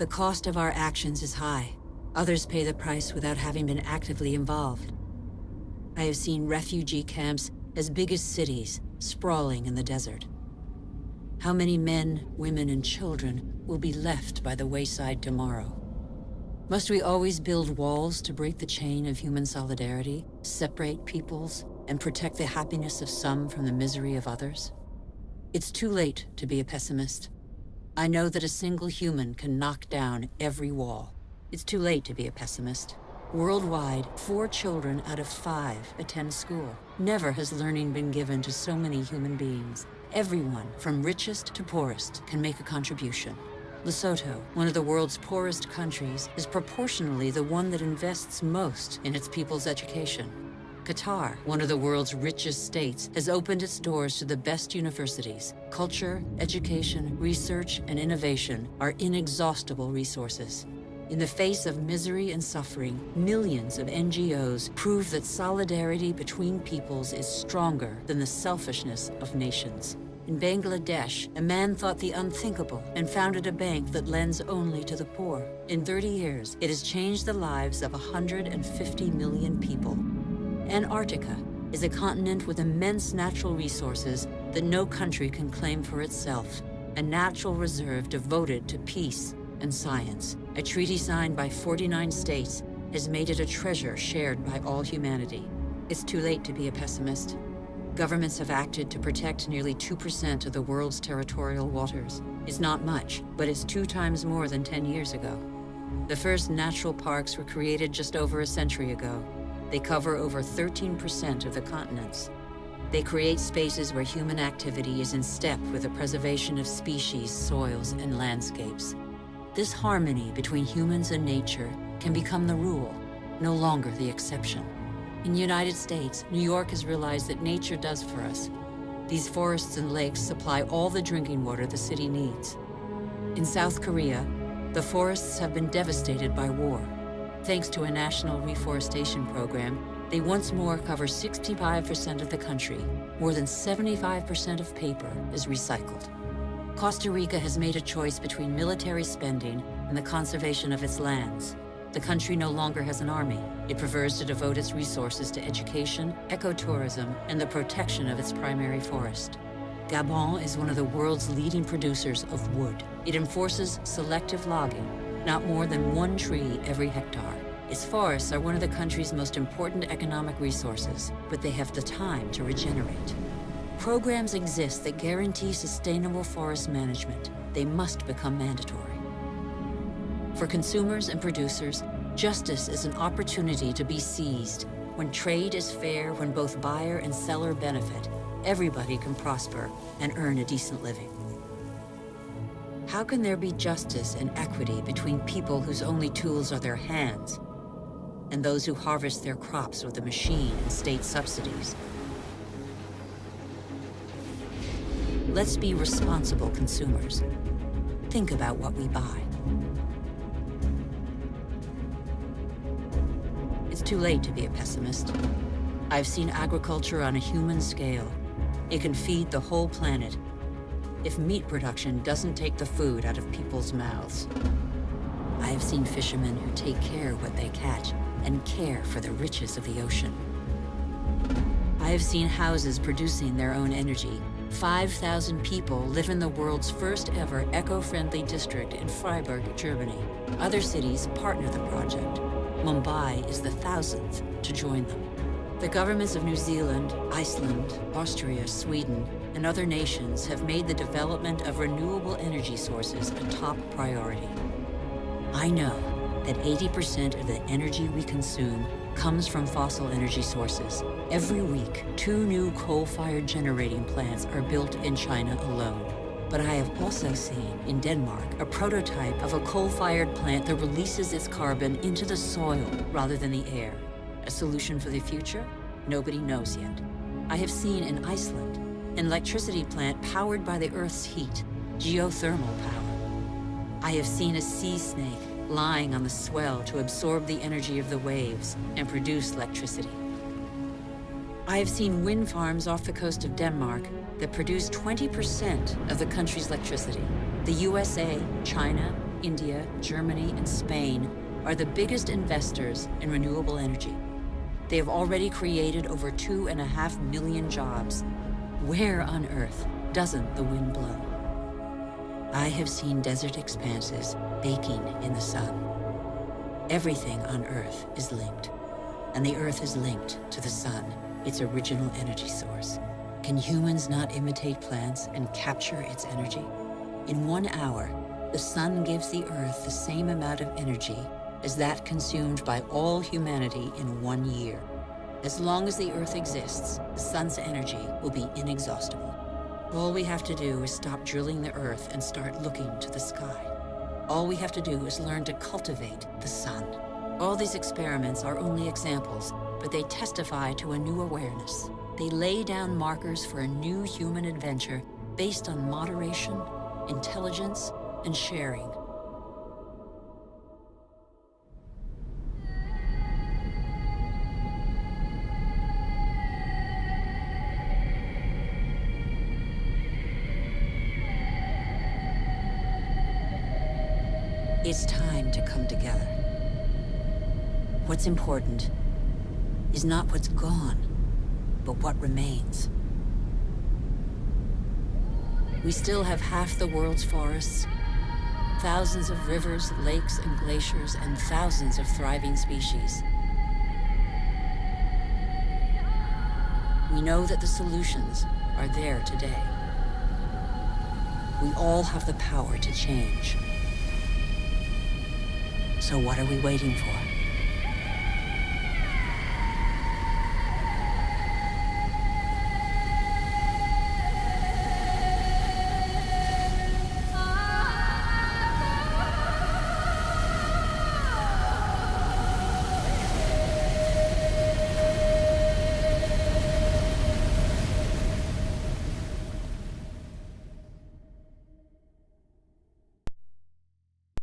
The cost of our actions is high. Others pay the price without having been actively involved. I have seen refugee camps as big as cities, sprawling in the desert. How many men, women, and children will be left by the wayside tomorrow? Must we always build walls to break the chain of human solidarity, separate peoples, and protect the happiness of some from the misery of others? It's too late to be a pessimist. I know that a single human can knock down every wall. It's too late to be a pessimist. Worldwide, 4 children out of 5 attend school. Never has learning been given to so many human beings. Everyone, from richest to poorest, can make a contribution. Lesotho, one of the world's poorest countries, is proportionally the one that invests most in its people's education. Qatar, one of the world's richest states, has opened its doors to the best universities. Culture, education, research, and innovation are inexhaustible resources. In the face of misery and suffering, millions of NGOs prove that solidarity between peoples is stronger than the selfishness of nations. In Bangladesh, a man thought the unthinkable and founded a bank that lends only to the poor. In 30 years, it has changed the lives of 150 million people. Antarctica is a continent with immense natural resources that no country can claim for itself, a natural reserve devoted to peace and science. A treaty signed by 49 states has made it a treasure shared by all humanity. It's too late to be a pessimist. Governments have acted to protect nearly 2% of the world's territorial waters. It's not much, but it's 2 times more than 10 years ago. The first natural parks were created just over a century ago. They cover over 13% of the continents. They create spaces where human activity is in step with the preservation of species, soils, and landscapes. This harmony between humans and nature can become the rule, no longer the exception. In the United States, New York has realized that nature does for us. These forests and lakes supply all the drinking water the city needs. In South Korea, the forests have been devastated by war. Thanks to a national reforestation program, they once more cover 65% of the country. More than 75% of paper is recycled. Costa Rica has made a choice between military spending and the conservation of its lands. The country no longer has an army. It prefers to devote its resources to education, ecotourism, and the protection of its primary forest. Gabon is one of the world's leading producers of wood. It enforces selective logging, not more than 1 tree every hectare. Its forests are one of the country's most important economic resources, but they have the time to regenerate. Programs exist that guarantee sustainable forest management. They must become mandatory. For consumers and producers, justice is an opportunity to be seized. When trade is fair, when both buyer and seller benefit, everybody can prosper and earn a decent living. How can there be justice and equity between people whose only tools are their hands and those who harvest their crops with a machine and state subsidies? Let's be responsible consumers. Think about what we buy. It's too late to be a pessimist. I've seen agriculture on a human scale. It can feed the whole planet if meat production doesn't take the food out of people's mouths. I have seen fishermen who take care of what they catch and care for the riches of the ocean. I have seen houses producing their own energy. 5,000 people live in the world's first ever eco-friendly district in Freiburg, Germany. Other cities partner the project. Mumbai is the 1,000th to join them. The governments of New Zealand, Iceland, Austria, Sweden, and other nations have made the development of renewable energy sources a top priority. I know that 80% of the energy we consume comes from fossil energy sources. Every week, 2 new coal-fired generating plants are built in China alone. But I have also seen, in Denmark, a prototype of a coal-fired plant that releases its carbon into the soil rather than the air. A solution for the future? Nobody knows yet. I have seen in Iceland an electricity plant powered by the Earth's heat, geothermal power. I have seen a sea snake lying on the swell to absorb the energy of the waves and produce electricity. I have seen wind farms off the coast of Denmark that produce 20% of the country's electricity. The USA, China, India, Germany, and Spain are the biggest investors in renewable energy. They have already created over 2.5 million jobs. Where on earth doesn't the wind blow? I have seen desert expanses baking in the sun. Everything on Earth is linked, and the Earth is linked to the sun, its original energy source. Can humans not imitate plants and capture its energy? In 1 hour, the sun gives the Earth the same amount of energy as that consumed by all humanity in 1 year. As long as the Earth exists, the sun's energy will be inexhaustible. All we have to do is stop drilling the Earth and start looking to the sky. All we have to do is learn to cultivate the sun. All these experiments are only examples, but they testify to a new awareness. They lay down markers for a new human adventure based on moderation, intelligence, and sharing. It's time to come together. What's important is not what's gone, but what remains. We still have half the world's forests, thousands of rivers, lakes, and glaciers, and thousands of thriving species. We know that the solutions are there today. We all have the power to change. So what are we waiting for?